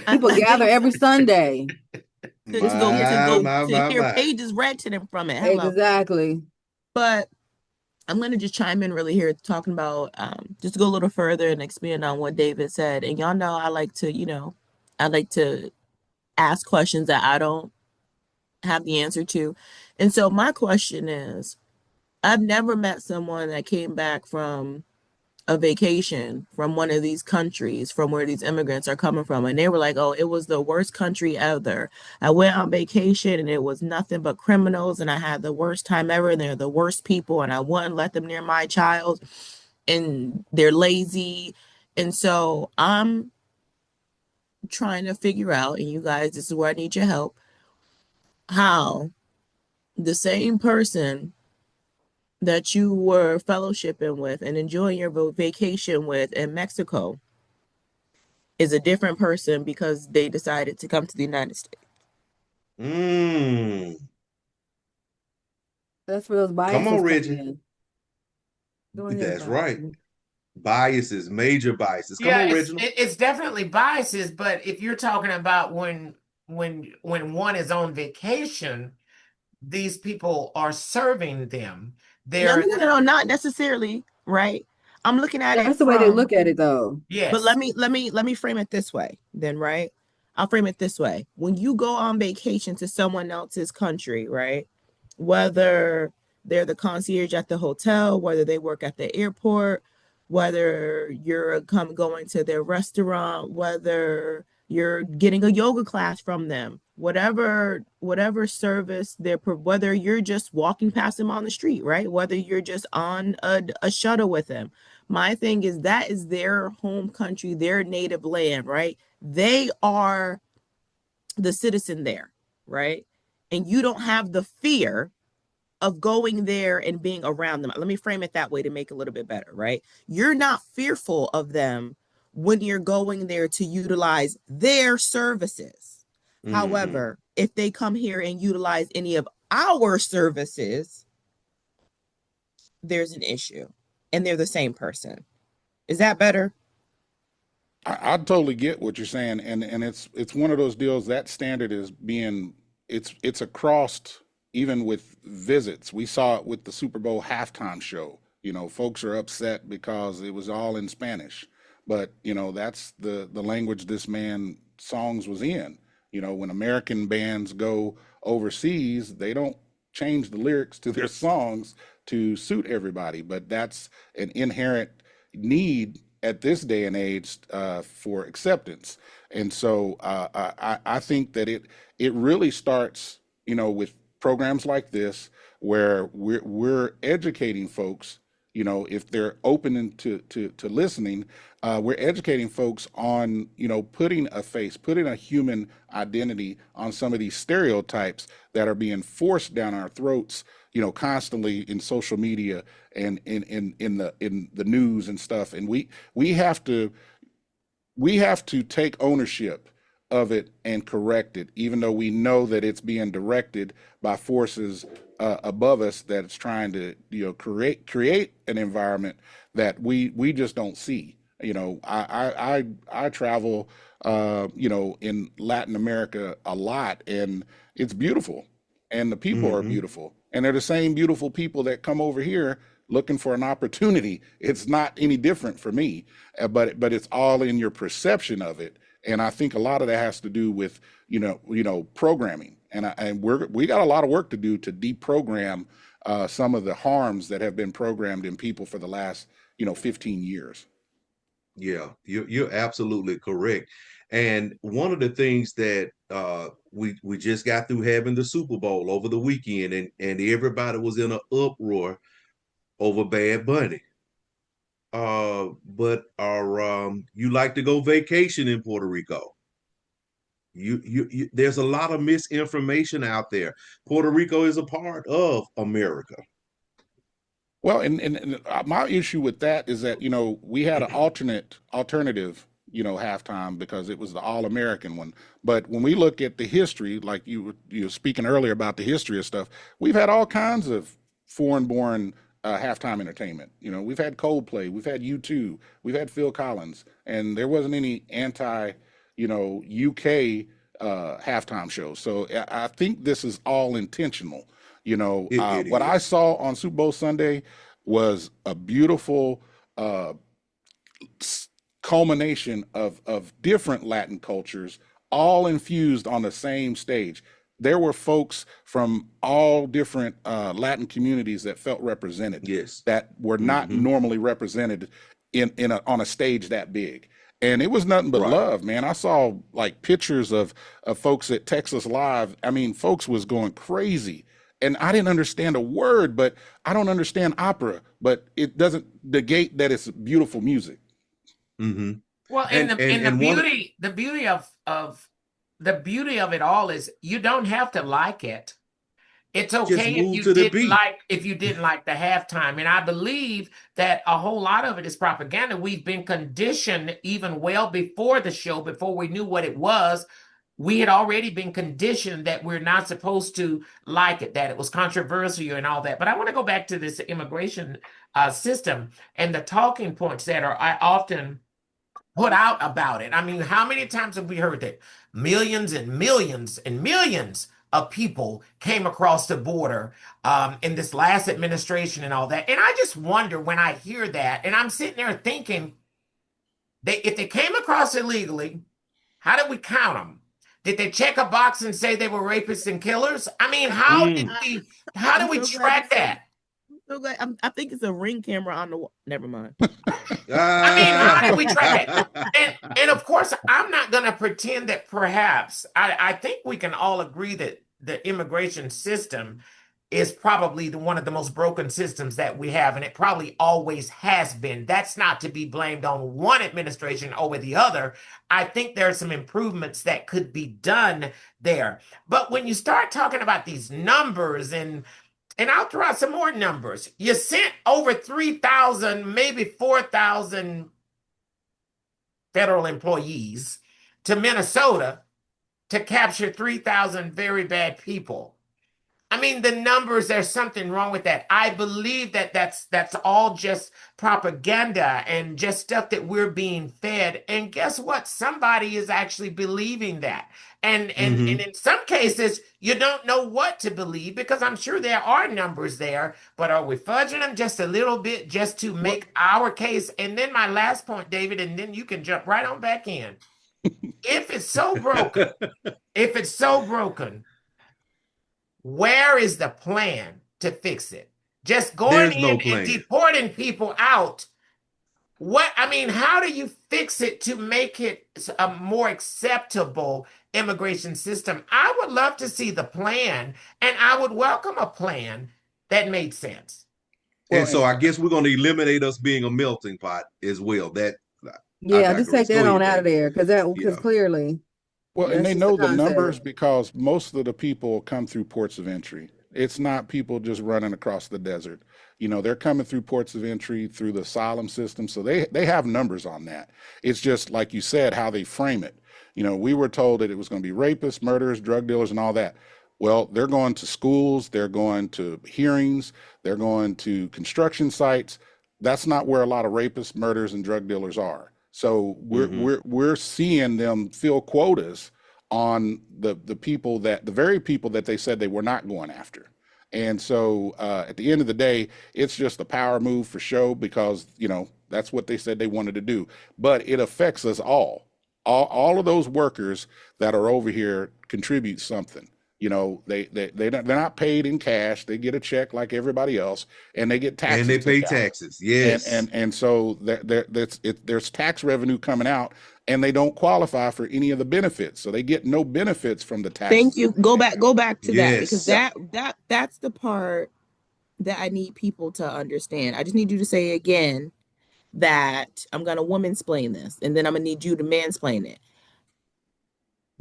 People
I
gather
think
every Sunday.
to go
Yeah,
to hear
My.
pages read to them from it. Hello.
exactly.
But I'm going to just chime in really here, talking about just to go a little further and expand on what David said. And y'all know I like to ask questions that I don't have the answer to. And so my question is, I've never met someone that came back from a vacation from one of these countries from where these immigrants are coming from, and they were like, oh, it was the worst country ever. I went on vacation and it was nothing but criminals, and I had the worst time ever, and they're the worst people, and I wouldn't let them near my child, and they're lazy. And so I'm trying to figure out, and you guys, this is where I need your help, how the same person that you were fellowshipping with and enjoying your vacation with in Mexico is a different person because they decided to come to the United States.
Mm.
That's where those
Come
biases
on,
come
Reggie.
in. Go ahead,
That's right.
Brian.
Biases, major biases. Come
Yeah,
on,
it's
Reginald.
it's definitely biases, but if you're talking about when one is on vacation, these people are serving them.
No, no,
They're
no, no, not necessarily, right? I'm looking at it
That's the way they
from,
look at it, though.
but
yes.
let me frame it this way, then, right? I'll frame it this way. When you go on vacation to someone else's country, right? Whether they're the concierge at the hotel, whether they work at the airport, whether you're going to their restaurant, whether you're getting a yoga class from them, whatever service whether you're just walking past them on the street, right? Whether you're just on a shuttle with them. My thing is that is their home country, their native land, right? They are the citizen there, right? And you don't have the fear of going there and being around them. Let me frame it that way to make it a little bit better, right? You're not fearful of them when you're going there to utilize their services.
Hmm.
However, if they come here and utilize any of our services, there's an issue, and they're the same person. Is that better?
I totally get what you're saying, and it's one of those deals. That standard is being it's across, even with visits. We saw it with the Super Bowl halftime show. Folks are upset because it was all in Spanish, but that's the language this man songs was in. When American bands go overseas, they don't change the lyrics to their songs to suit everybody, but that's an inherent need at this day and age for acceptance. And so I think that it really starts, with programs like this, where we're educating folks. If they're open to listening, we're educating folks on, putting a face, putting a human identity on some of these stereotypes that are being forced down our throats, constantly in social media and in the news and stuff. And we have to take ownership of it and correct it, even though we know that it's being directed by forces above us that's trying to create an environment that we just don't see. You know, I travel, you know, in Latin America a lot, and it's beautiful, and the people are
Hmm.
beautiful, and they're the same beautiful people that come over here looking for an opportunity. It's not any different for me, but it's all in your perception of it, and I think a lot of that has to do with programming, and we got a lot of work to do to deprogram some of the harms that have been programmed in people for the last 15 years.
Yeah, you're absolutely correct. And one of the things that we just got through having the Super Bowl over the weekend, and everybody was in an uproar over Bad Bunny. But are you like to go vacation in Puerto Rico? There's a lot of misinformation out there. Puerto Rico is a part of America.
Well, and my issue with that is that, we had an alternative, halftime because it was the All-American one. But when we look at the history, like you were speaking earlier about the history of stuff, we've had all kinds of foreign-born halftime entertainment. We've had Coldplay, we've had U2, we've had Phil Collins, and there wasn't any UK halftime shows. So I think this is all intentional.
It
What I
is.
saw on Super Bowl Sunday was a beautiful uh, culmination of different Latin cultures, all infused on the same stage. There were folks from all different Latin communities that felt represented,
Yes.
that were not
Hmm.
normally represented on a stage that big. And it was nothing but
Right.
love, man. I saw like pictures of folks at Texas Live. I mean, folks was going crazy. And I didn't understand a word, but I don't understand opera, but it doesn't negate that it's beautiful music.
Hmm.
Well, and
And
the
and
and the
and one.
beauty, the beauty of the beauty of it all is you don't have to like it. It's
Just
okay
move to the beat.
if you didn't like the halftime. And I believe that a whole lot of it is propaganda. We've been conditioned even well before the show, before we knew what it was. We had already been conditioned that we're not supposed to like it, that it was controversial and all that. But I want to go back to this immigration system and the talking points that are I often put out about it. I mean, how many times have we heard that millions and millions and millions of people came across the border in this last administration and all that? And I just wonder when I hear that, and I'm sitting there thinking, if they came across illegally, how did we count them? Did they check a box and say they were rapists and killers? I mean,
Mm.
how do
I'm
we
so glad you
track
said.
that?
I'm so glad. I think it's a ring camera on the wall. Never mind.
I mean, how do we
Ah.
track that? And of course, I'm not going to pretend that perhaps I think we can all agree that the immigration system is probably one of the most broken systems that we have, and it probably always has been. That's not to be blamed on one administration over the other. I think there are some improvements that could be done there. But when you start talking about these numbers and I'll throw out some more numbers. You sent over 3,000, maybe 4,000 federal employees to Minnesota to capture 3,000 very bad people. I mean, the numbers, there's something wrong with that. I believe that that's all just propaganda and just stuff that we're being fed. And guess what? Somebody is actually believing that. And
Hmm.
in some cases, you don't know what to believe because I'm sure there are numbers there, but are we fudging them just a little bit just to
Well,
make our case? And then my last point, David, and then you can jump right on back in. If it's so broken, if it's so broken, where is the plan to fix it? Just going
There's no
in and
plan.
deporting people out. What, I mean, how do you fix it to make it a more acceptable immigration system? I would love to see the plan, and I would welcome a plan that made sense.
well,
And so
and
I guess we're going to eliminate us being a melting pot as well. That I
Yeah, just take
digress. Go
that on
ahead,
out of
David.
there because
Yeah.
clearly
and
that's
they
just a
know the numbers
concept.
because most of the people come through ports of entry. It's not people just running across the desert. They're coming through ports of entry through the asylum system, so they have numbers on that. It's just like you said, how they frame it. We were told that it was going to be rapists, murderers, drug dealers, and all that. Well, they're going to schools, they're going to hearings, they're going to construction sites. that's not where a lot of rapists, murderers, and drug dealers are. So we're seeing them fill quotas on the people that the very people that they said they were not going after. And so at the end of the day, it's just a power move for show because, you know, that's what they said they wanted to do. But it affects us all. All of those workers that are over here contribute something. You know, they're not paid in cash. They get a check like everybody else, and they get taxes.
And they pay
took out.
taxes. Yes.
And so there's tax revenue coming out, and they don't qualify for any of the benefits. So they get no benefits from the tax.
Thank you. Go back to that,
Yes.
because that's the part that I need people to understand. I just need you to say again that I'm gonna womansplain this, and then I'm gonna need you to mansplain it.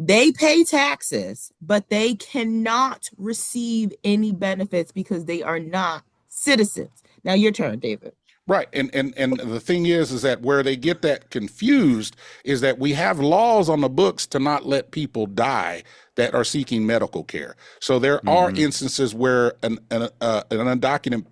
They pay taxes, but they cannot receive any benefits because they are not citizens. Now your turn, David.
Right. And the thing is that where they get that confused is that we have laws on the books to not let people die that are seeking medical care. So there are instances where an undocumented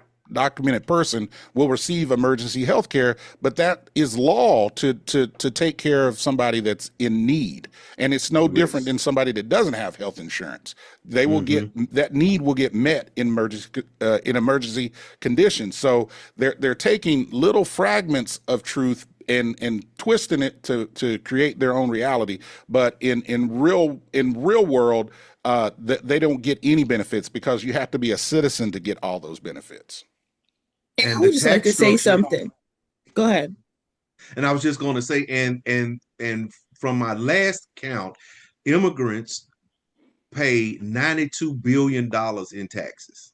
person will receive emergency health care, but that is law to take care of somebody that's in need. And it's no different than somebody that doesn't have health insurance. They will get that need will get met in emergency conditions. So they're taking little fragments of truth and twisting it to create their own reality. But in real world, they don't get any benefits because you have to be a citizen to get all those benefits.
And I would just like to say something. Go ahead.
And I was just going to say, and from my last count, immigrants pay $92 billion in taxes.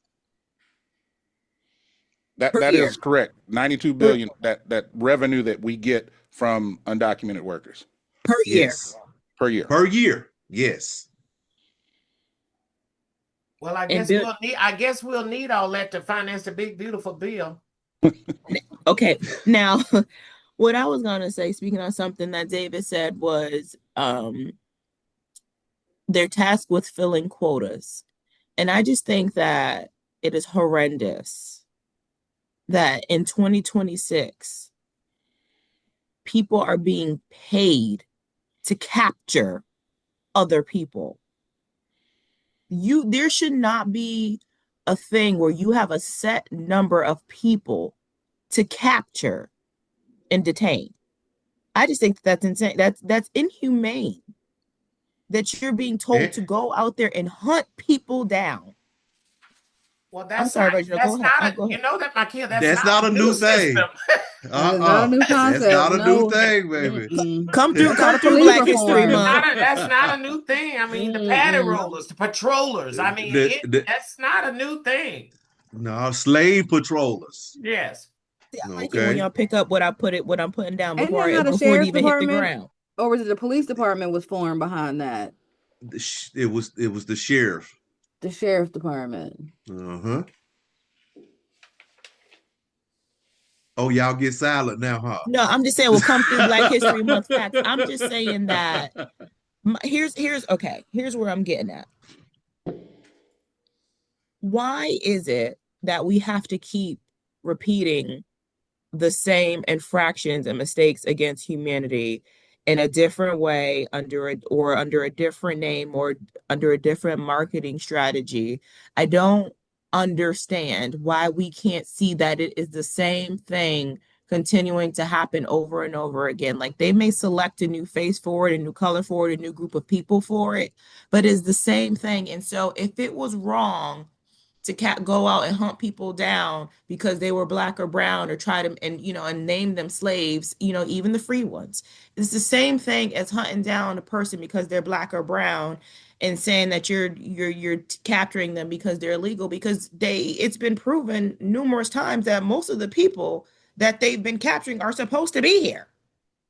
That is correct. 92 billion that revenue that we get from undocumented workers
per year.
Yes.
Per year.
Per year. Yes.
Well, I guess we'll need all that to finance the big beautiful bill.
Okay. Now, what I was gonna say, speaking on something that David said, was they're tasked with filling quotas. And I just think that it is horrendous that in 2026, people are being paid to capture other people. There should not be a thing where you have a set number of people to capture and detain. I just think that's insane. That's inhumane. That you're being told to go out there and hunt people down.
Well,
I'm sorry, Reginald. Go ahead.
You know that, Mikeya,
that's not a new thing.
That's not a new concept.
That's not a new thing, baby.
Come through Black History Month.
That's not a new thing. I mean, the patty rollers, the patrollers. I mean, that's not a new thing.
No, slave patrollers.
Yes.
I like it when y'all pick up what I'm putting down before it even hit the ground.
Or was it the police department was formed behind that?
It was the sheriff.
The sheriff department.
Oh, y'all get silent now, huh?
No, I'm just saying we'll come through Black History Month facts. I'm just saying that here's where I'm getting at. Why is it that we have to keep repeating the same infractions and mistakes against humanity in a different way under a different name or under a different marketing strategy? I don't understand why we can't see that it is the same thing continuing to happen over and over again. Like, they may select a new face for it, a new color for it, a new group of people for it, but it's the same thing. And so if it was wrong to go out and hunt people down because they were Black or brown, or try to and name them slaves, even the free ones, it's the same thing as hunting down a person because they're Black or brown and saying that you're capturing them because they're illegal, because it's been proven numerous times that most of the people that they've been capturing are supposed to be here.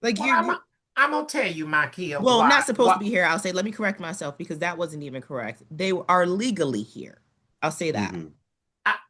Like,
I'm gonna tell you, Mikeya.
Well, not supposed to be here. I'll say, let me correct myself, because that wasn't even correct. They are legally here. I'll say that.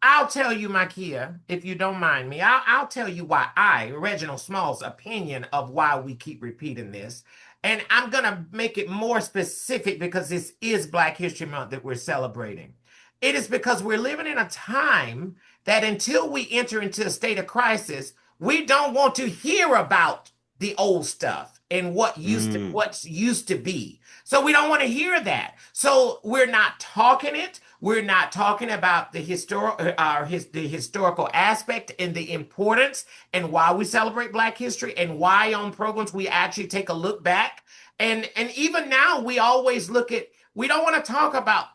I'll tell you, Mikeya, if you don't mind me. I'll tell you why Reginald Small's opinion of why we keep repeating this. And I'm going to make it more specific because this is Black History Month that we're celebrating. It is because we're living in a time that until we enter into a state of crisis, We don't want to hear about the old stuff and
Mm.
what's used to be. So we don't want to hear that. So we're not talking it. We're not talking about the the historical aspect and the importance and why we celebrate Black history and why on programs we actually take a look back. And even now we always look at, we don't want to talk about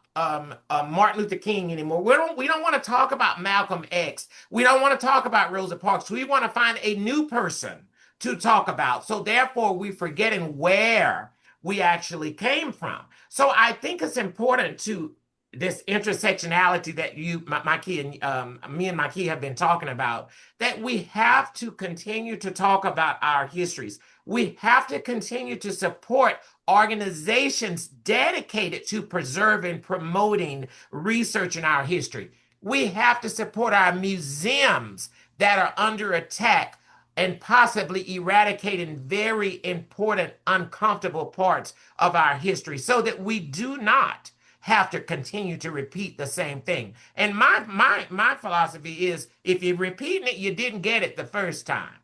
Martin Luther King anymore. We don't want to talk about Malcolm X. We don't want to talk about Rosa Parks. We want to find a new person to talk about. So therefore, we're forgetting where we actually came from. So I think it's important to this intersectionality that me and Mikeya have been talking about, that we have to continue to talk about our histories. We have to continue to support organizations dedicated to preserving, promoting, researching our history. We have to support our museums that are under attack and possibly eradicating very important, uncomfortable parts of our history so that we do not have to continue to repeat the same thing. And my philosophy is, if you're repeating it, you didn't get it the first time.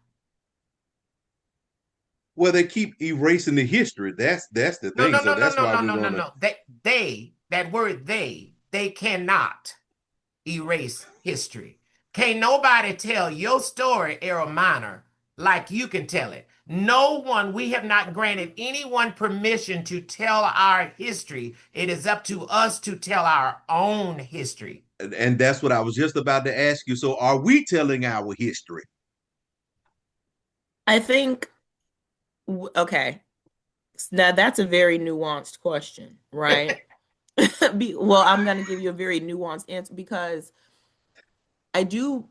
Well, they keep erasing the history. That's the
No,
thing.
no,
So
no, no,
that's
no,
why
no,
we're
no, no,
gonna.
no. That word they cannot erase history. Can't nobody tell your story, Errol Minor, like you can tell it. No one, we have not granted anyone permission to tell our history. It is up to us to tell our own history.
And that's what I was just about to ask you. So, are we telling our history?
I think, okay, now that's a very nuanced question, right? Well, I'm going to give you a very nuanced answer because I do,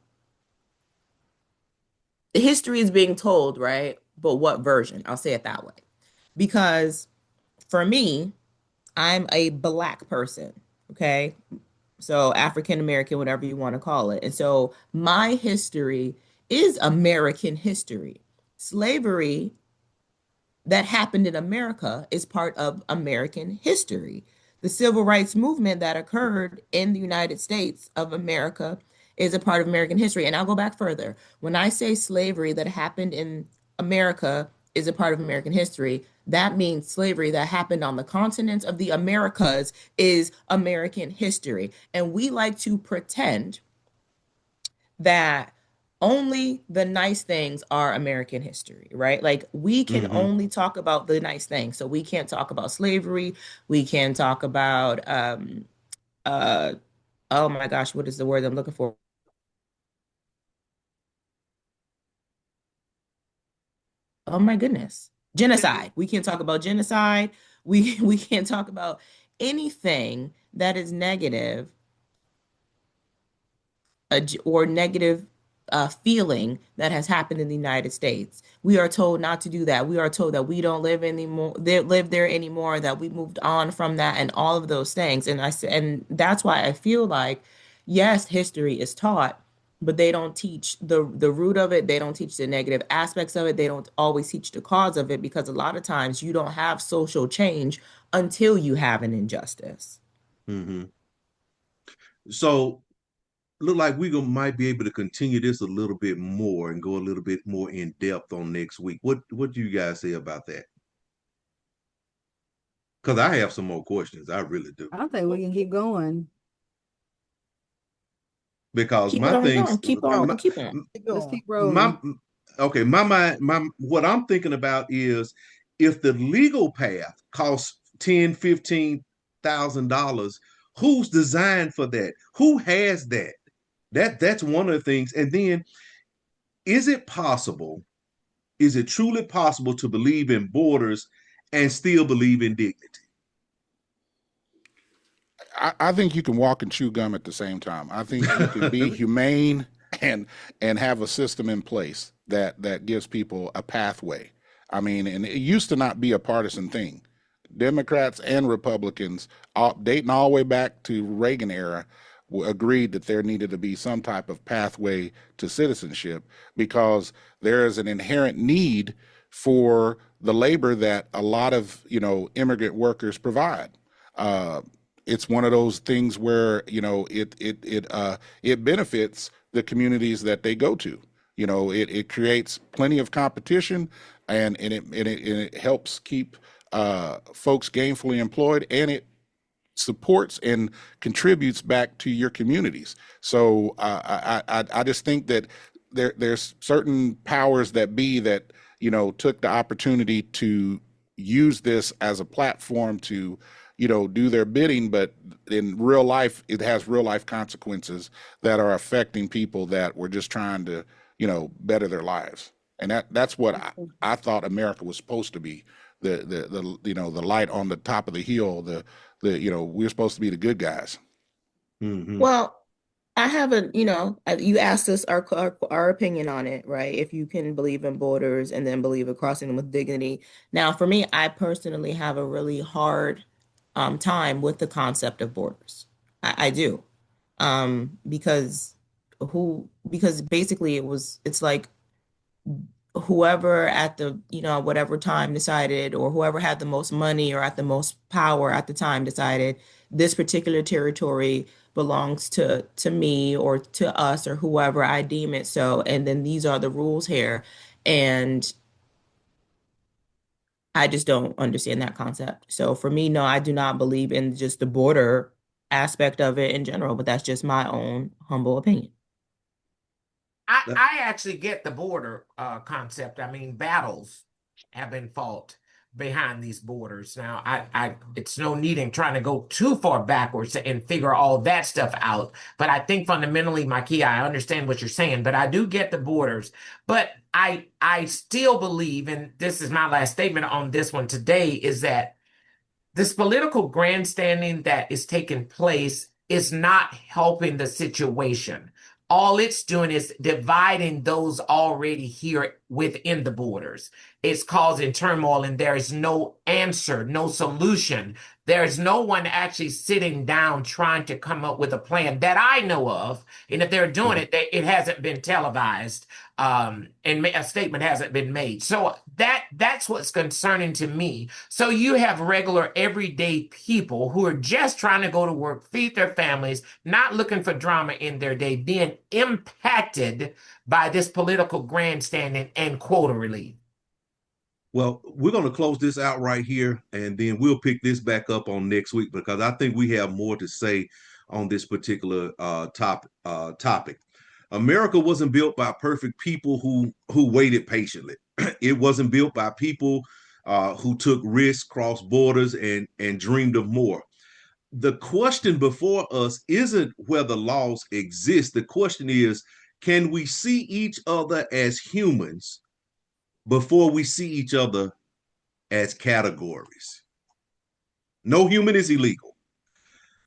history is being told, right? But what version? I'll say it that way. Because for me, I'm a Black person, okay? So African American, whatever you want to call it. And so my history is American history. Slavery that happened in America is part of American history. The civil rights movement that occurred in the United States of America is a part of American history. And I'll go back further. When I say slavery that happened in America is a part of American history, that means slavery that happened on the continents of the Americas is American history. And we like to pretend that only the nice things are American history, right? Like we can
Mm-hmm.
only talk about the nice things. So we can't talk about slavery. We can talk about uh oh my gosh, what is the word I'm looking for? Oh my goodness. Genocide. We can't talk about genocide. We can't talk about anything that is negative or negative feeling that has happened in the United States. We are told not to do that. We are told that we don't live there anymore, that we moved on from that and all of those things. And that's why I feel like, yes, history is taught, but they don't teach the root of it. They don't teach the negative aspects of it. They don't always teach the cause of it, because a lot of times you don't have social change until you have an injustice.
Mm-hmm. So, look like we might be able to continue this a little bit more and go a little bit more in depth on next week. What do you guys say about that? Because I have some more questions. I really do.
I think we can keep going.
Because
Keep it
my
on
things,
going. Keep on. Keep on.
Keep
Let's
going.
keep
my
rolling.
okay, my mind, my what I'm thinking about is, if the legal path costs $10,000, $15,000, who's designed for that? Who has that? That's one of the things. And then, is it possible? Is it truly possible to believe in borders and still believe in dignity?
I think you can walk and chew gum at the same time. I think you can be humane and have a system in place that gives people a pathway. I mean, and it used to not be a partisan thing. Democrats and Republicans, dating all the way back to Reagan era, agreed that there needed to be some type of pathway to citizenship, because there is an inherent need for the labor that a lot of immigrant workers provide. It's one of those things where it benefits the communities that they go to. You know, it creates plenty of competition, and it helps keep folks gainfully employed, and it supports and contributes back to your communities. So I just think that there's certain powers that be that, you know, took the opportunity to use this as a platform to, you know, do their bidding, but in real life, it has real life consequences that are affecting people that were just trying to, you know, better their lives. And that's what I thought America was supposed to be. The you know, the light on the top of the hill, you know, we're supposed to be the good guys.
Mm-hmm.
Well, I have a, you know, you asked us our opinion on it, right? If you can believe in borders and then believe in crossing them with dignity. Now, for me, I personally have a really hard time with the concept of borders. I do. Because because basically it's like whoever at the, you know, whatever time decided, or whoever had the most money or at the most power at the time decided this particular territory belongs to me or to us or whoever I deem it so, and then these are the rules here. And I just don't understand that concept. So for me, no, I do not believe in just the border aspect of it in general, but that's just my own humble opinion.
I actually get the border concept. I mean, battles have been fought behind these borders. Now, it's no need in trying to go too far backwards and figure all that stuff out. But I think fundamentally, Mikeya, I understand what you're saying, but I do get the borders. But I still believe, and this is my last statement on this one today, is that this political grandstanding that is taking place is not helping the situation. All it's doing is dividing those already here within the borders. It's causing turmoil, and there is no answer, no solution. There's no one actually sitting down trying to come up with a plan that I know of. And if they're doing it, it hasn't been televised, and a statement hasn't been made. So that's what's concerning to me. So you have regular, everyday people who are just trying to go to work, feed their families, not looking for drama in their day, being impacted by this political grandstanding and quota relief.
Well, we're going to close this out right here, and then we'll pick this back up on next week, because I think we have more to say on this particular topic. America wasn't built by perfect people who waited patiently. It wasn't built by people who took risks, crossed borders, and dreamed of more. The question before us isn't whether laws exist. The question is, can we see each other as humans before we see each other as categories? No human is illegal.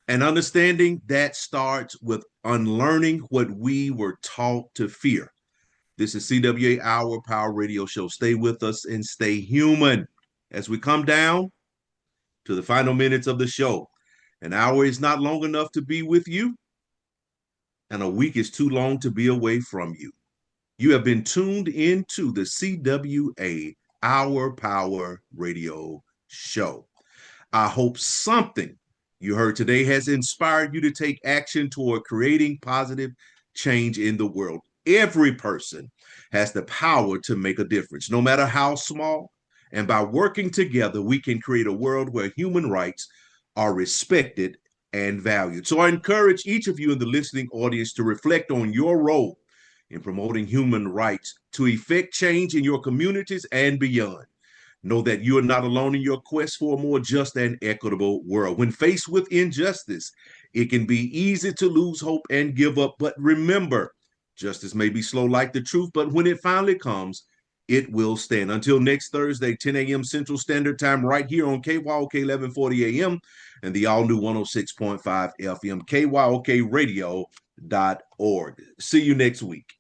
And understanding that starts with unlearning what we were taught to fear. This is CWA Our Power Radio Show. Stay with us and stay human as we come down to the final minutes of the show. An hour is not long enough to be with you, and a week is too long to be away from you. You have been tuned into the CWA Our Power Radio Show. I hope something you heard today has inspired you to take action toward creating positive change in the world. Every person has the power to make a difference, no matter how small. And by working together, we can create a world where human rights are respected and valued. So I encourage each of you in the listening audience to reflect on your role in promoting human rights to effect change in your communities and beyond. Know that you are not alone in your quest for a more just and equitable world. When faced with injustice, it can be easy to lose hope and give up. But remember, justice may be slow like the truth, but when it finally comes, it will stand. Until next Thursday, 10 a.m. Central Standard Time, right here on KYOK 1140 a.m. and the all-new 106.5 FM, KYOKradio.org. See you next week.